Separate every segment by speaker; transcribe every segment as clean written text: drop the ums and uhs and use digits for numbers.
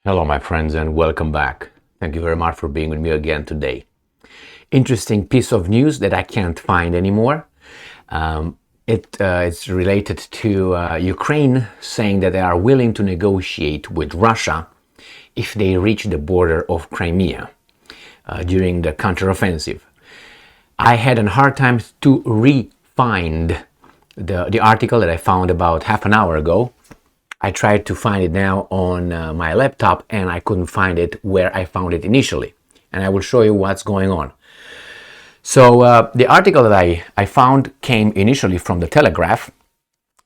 Speaker 1: Hello, my friends, and welcome back. Thank you very much for being with me again today. Interesting piece of news that I can't find anymore. It's related to Ukraine saying that they are willing to negotiate with Russia if they reach the border of Crimea during the counteroffensive. I had a hard time to re-find the article that I found about half an hour ago. I tried to find it now on my laptop and I couldn't find it where I found it initially. And I will show you what's going on. So the article that I found came initially from the Telegraph.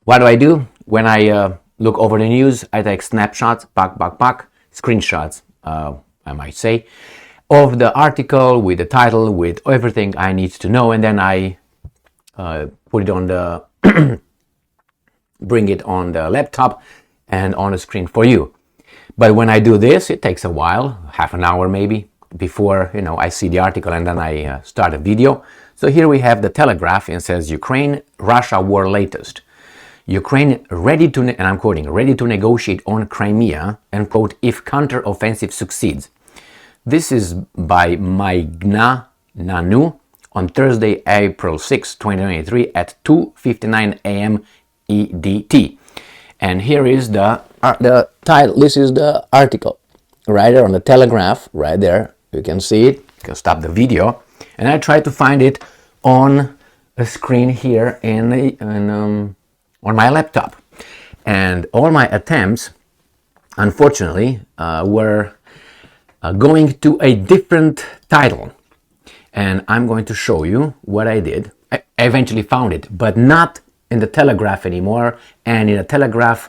Speaker 1: What do? When I look over the news, I take snapshots, screenshots, I might say, of the article with the title, with everything I need to know, and then I put it on the bring it on the laptop and on the screen for you. But when I do this, it takes a while, half an hour maybe, before I see the article and then I start a video. So here we have the Telegraph, and it says Ukraine-Russia war latest. Ukraine ready to, and I'm quoting, ready to negotiate on Crimea, and quote, if counter-offensive succeeds. This is by Maigna Nanu on Thursday, April 6, 2023 at 2:59 a.m. EDT. And here is the title. This is the article right there on the Telegraph, right there. You can see it. You can stop the video. And I try to find it on a screen here on my laptop. And all my attempts, unfortunately, were going to a different title. And I'm going to show you what I did. I eventually found it, but not in the Telegraph anymore. And in the Telegraph,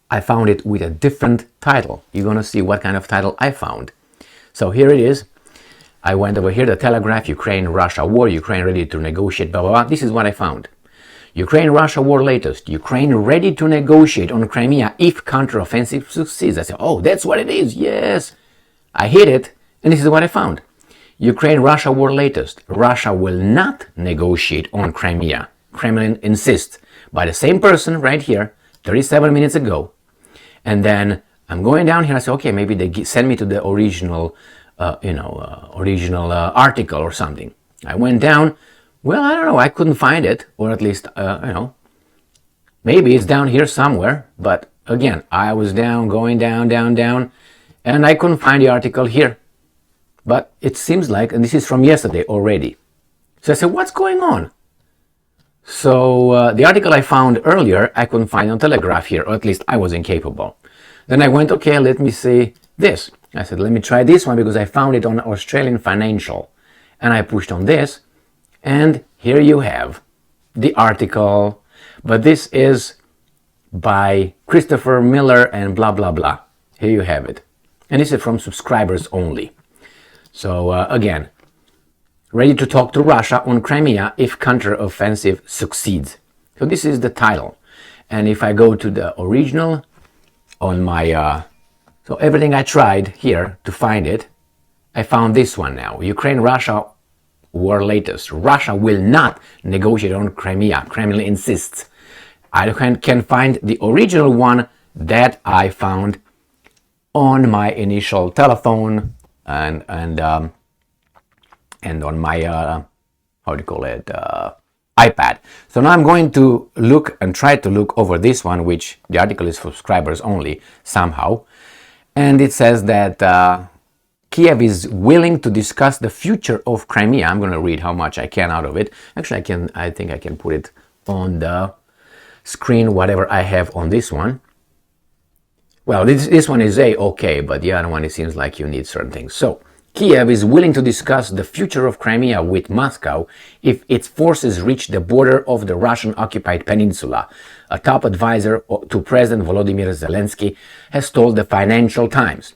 Speaker 1: I found it with a different title. You're going to see what kind of title I found. So here it is. I went over here, the Telegraph, Ukraine-Russia war, Ukraine ready to negotiate, blah, blah, blah. This is what I found. Ukraine-Russia war latest. Ukraine ready to negotiate on Crimea if counteroffensive succeeds. I said, oh, that's what it is. Yes. I hit it, and this is what I found. Ukraine-Russia war latest. Russia will not negotiate on Crimea. Kremlin insists. By the same person right here, 37 minutes ago. And then I'm going down here. I say, okay, maybe they send me to the original, article or something. I went down. Well, I don't know. I couldn't find it, or at least, maybe it's down here somewhere. But again, I was going down, and I couldn't find the article here. But it seems like, and this is from yesterday already. So I said, what's going on? So the article I found earlier, I couldn't find on Telegraph here, or at least I was incapable. Then I went, okay, let me see this. I said, let me try this one because I found it on Australian Financial. And I pushed on this, and here you have the article. But this is by Christopher Miller and blah, blah, blah. Here you have it. And this is from subscribers only. So again, ready to talk to Russia on Crimea if counteroffensive succeeds. So this is the title. And if I go to the original on my, so everything I tried here to find it, I found this one now. Ukraine-Russia war latest. Russia will not negotiate on Crimea. Kremlin insists. I can find the original one that I found on my initial telephone and on my iPad. So now I'm going to look and try to look over this one, which the article is for subscribers only somehow, and it says that Kiev is willing to discuss the future of Crimea. I'm going to read how much I can out of it. Actually, I think I can put it on the screen, whatever I have on this one. Well, this one is okay, but the other one, it seems like you need certain things. So Kiev is willing to discuss the future of Crimea with Moscow if its forces reach the border of the Russian-occupied peninsula, a top advisor to President Volodymyr Zelensky has told the Financial Times.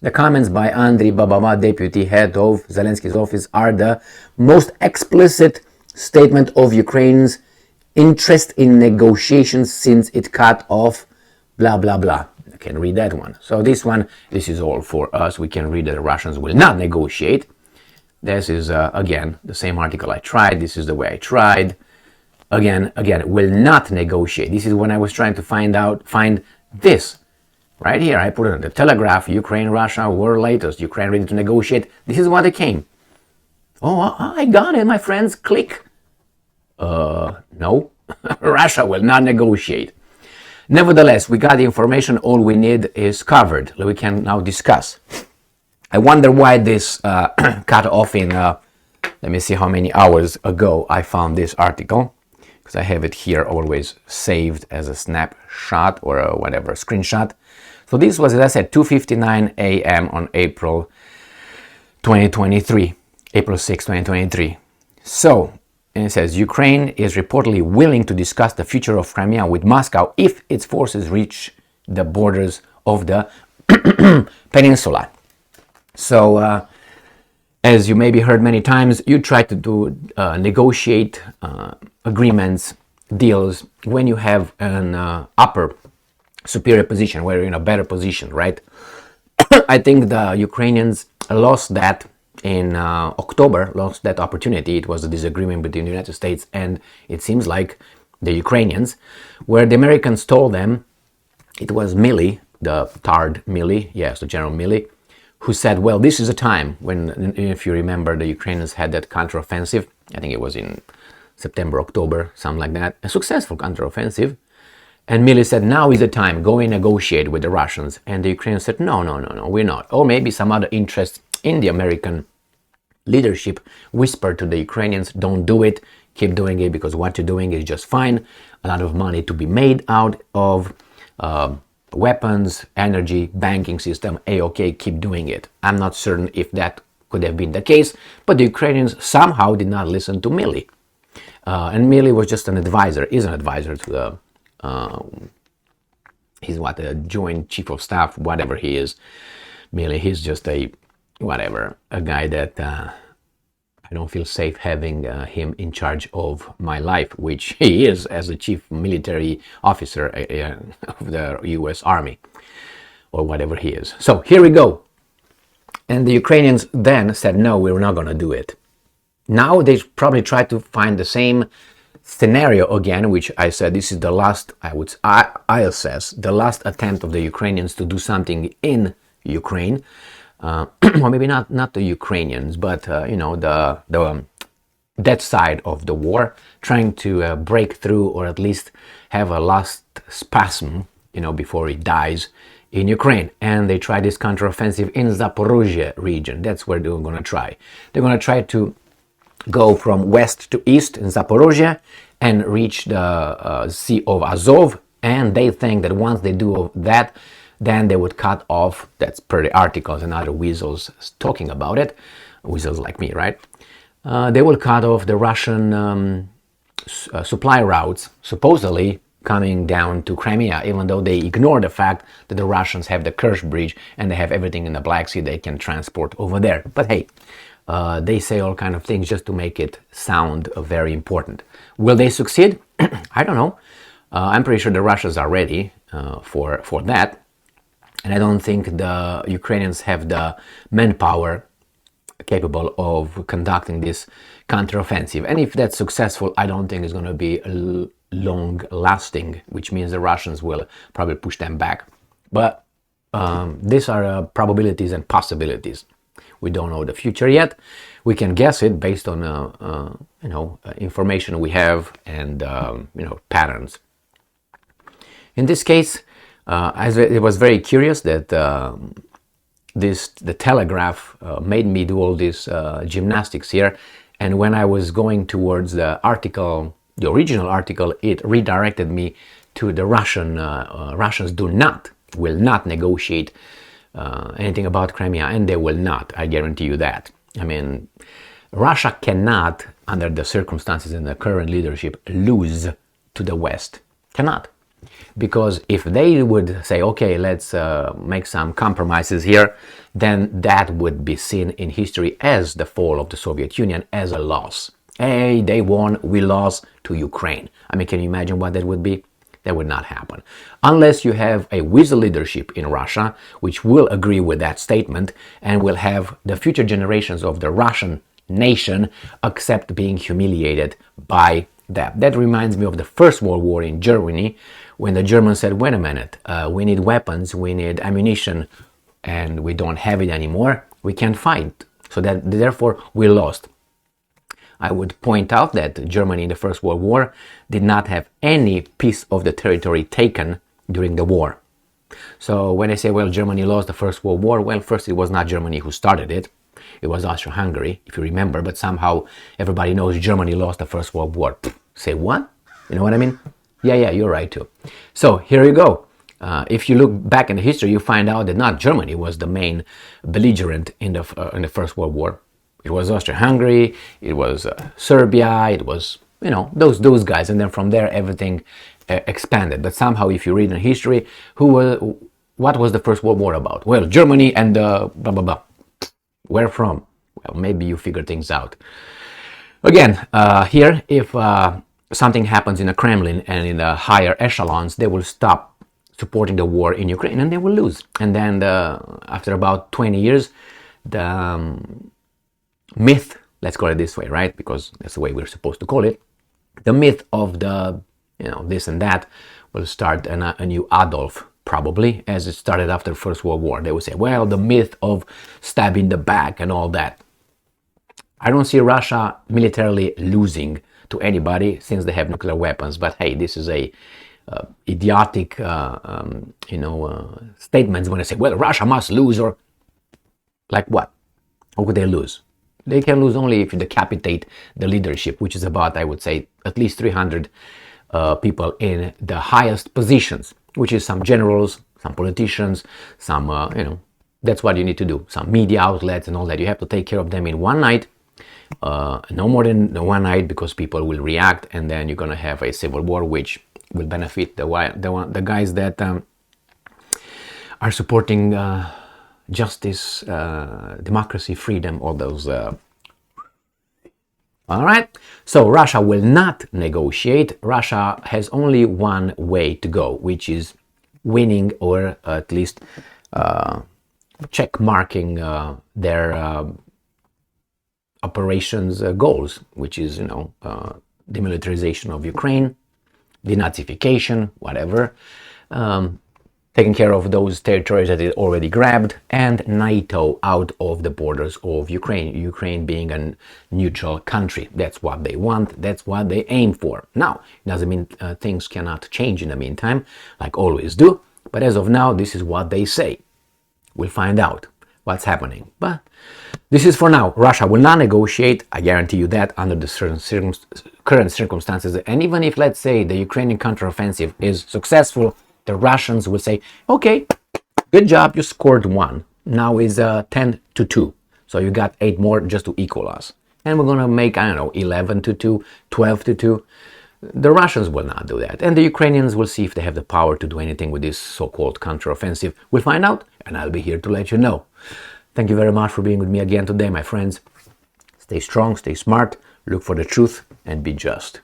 Speaker 1: The comments by Andriy Bababa, deputy head of Zelensky's office, are the most explicit statement of Ukraine's interest in negotiations since it cut off blah, blah, blah. I can read that one. So this is all for us. We can read that the Russians will not negotiate. This is, again, the same article I tried. This is the way I tried. Again, will not negotiate. This is when I was trying to find this. Right here, I put it on the Telegraph, Ukraine, Russia, war latest, Ukraine ready to negotiate. This is what it came. Oh, I got it, my friends, click. No, Russia will not negotiate. Nevertheless, we got the information, all we need is covered. We can now discuss. I wonder why this cut off in, let me see how many hours ago I found this article, because I have it here always saved as a snapshot or a whatever, screenshot. So this was, as I said, 2:59 a.m. on April 2023, April 6, 2023. So, and it says, Ukraine is reportedly willing to discuss the future of Crimea with Moscow if its forces reach the borders of the peninsula. So, as you maybe heard many times, you try to negotiate agreements, deals, when you have an upper superior position, where you're in a better position, right? I think the Ukrainians lost that in October, lost that opportunity. It was a disagreement between the United States and, it seems like, the Ukrainians, where the Americans told them, it was Milley, the Tard Milley, yes, the General Milley, who said, well, this is a time when, if you remember, the Ukrainians had that counteroffensive. I think it was in September, October, something like that, a successful counteroffensive. And Milley said, now is the time, go and negotiate with the Russians. And the Ukrainians said, no, we're not. Or maybe some other interest in the American leadership whispered to the Ukrainians, don't do it, keep doing it, because what you're doing is just fine. A lot of money to be made out of weapons, energy, banking system, okay, keep doing it. I'm not certain if that could have been the case, but the Ukrainians somehow did not listen to Milley. And Milley was just an advisor, is an advisor to the, he's what, a joint chief of staff, whatever he is. Milley, he's just a, whatever, a guy that I don't feel safe having him in charge of my life, which he is as a chief military officer of the US Army, or whatever he is. So here we go. And the Ukrainians then said, no, we're not going to do it. Now they probably try to find the same scenario again, which I said this is the last, I assess, the last attempt of the Ukrainians to do something in Ukraine. Or maybe not the Ukrainians, but that side of the war, trying to break through, or at least have a last spasm, before it dies in Ukraine. And they try this counteroffensive in Zaporozhye region. That's where they're going to try. They're going to try to go from west to east in Zaporozhye and reach the Sea of Azov. And they think that once they do that, then they would cut off, that's per the articles and other weasels talking about it, weasels like me, right? They will cut off the Russian supply routes, supposedly coming down to Crimea, even though they ignore the fact that the Russians have the Kerch Bridge and they have everything in the Black Sea they can transport over there. But hey, they say all kind of things just to make it sound very important. Will they succeed? I don't know. I'm pretty sure the Russians are ready for that. And I don't think the Ukrainians have the manpower capable of conducting this counteroffensive. And if that's successful, I don't think it's going to be long-lasting, which means the Russians will probably push them back. But these are probabilities and possibilities. We don't know the future yet. We can guess it based on information we have and patterns. In this case, it was very curious that the Telegraph made me do all this gymnastics here, and when I was going towards the article, the original article, it redirected me to the Russians will not negotiate anything about Crimea, and they will not, I guarantee you that. I mean, Russia cannot, under the circumstances in the current leadership, lose to the West. Cannot. Because if they would say, okay, let's make some compromises here, then that would be seen in history as the fall of the Soviet Union, as a loss. Hey, they won, we lost to Ukraine. I mean, can you imagine what that would be? That would not happen. Unless you have a weasel leadership in Russia, which will agree with that statement and will have the future generations of the Russian nation accept being humiliated by that. That reminds me of the First World War in Germany, when the Germans said, wait a minute, we need weapons, we need ammunition, and we don't have it anymore, we can't fight. So that therefore we lost. I would point out that Germany in the First World War did not have any piece of the territory taken during the war. So when I say, well, Germany lost the First World War, well, first, it was not Germany who started it. It was Austria-Hungary, if you remember, but somehow everybody knows Germany lost the First World War. Say what? You know what I mean? Yeah, you're right too. So here you go. If you look back in the history, you find out that not Germany was the main belligerent in the First World War. It was Austria-Hungary, it was Serbia, it was, you know, those guys, and then from there everything expanded. But somehow, if you read in history, what was the First World War about? Well, Germany and blah blah blah. Where from? Well, maybe you figure things out. Again, here, if something happens in the Kremlin and in the higher echelons, they will stop supporting the war in Ukraine and they will lose. And then after about 20 years, the myth, let's call it this way, right? Because that's the way we're supposed to call it. The myth of the, you know, this and that will start a new Adolf, probably, as it started after the First World War. They would say, well, the myth of stabbing the back and all that. I don't see Russia militarily losing to anybody since they have nuclear weapons. But hey, this is a idiotic, statements when they say, well, Russia must lose, or like what? How could they lose? They can lose only if you decapitate the leadership, which is about, I would say, at least 300 people in the highest positions, which is some generals, some politicians, some, that's what you need to do. Some media outlets and all that. You have to take care of them in one night, no more than one night, because people will react, and then you're going to have a civil war, which will benefit the guys that are supporting justice, democracy, freedom, all those. All right. So Russia will not negotiate. Russia has only one way to go, which is winning, or at least check marking their operations goals, which is, demilitarization of Ukraine, denazification, whatever, taking care of those territories that it already grabbed, and NATO out of the borders of Ukraine, Ukraine being a neutral country. That's what they want, that's what they aim for. Now, it doesn't mean things cannot change in the meantime, like always do, but as of now, this is what they say. We'll find out what's happening. But this is for now. Russia will not negotiate, I guarantee you that, under the current circumstances. And even if, let's say, the Ukrainian counteroffensive is successful, the Russians will say, okay, good job, you scored 1. Now is 10-2. So you got 8 more just to equal us. And we're going to make, 11-2, 12-2. The Russians will not do that. And the Ukrainians will see if they have the power to do anything with this so-called counteroffensive. We'll find out, and I'll be here to let you know. Thank you very much for being with me again today, my friends. Stay strong, stay smart, look for the truth, and be just.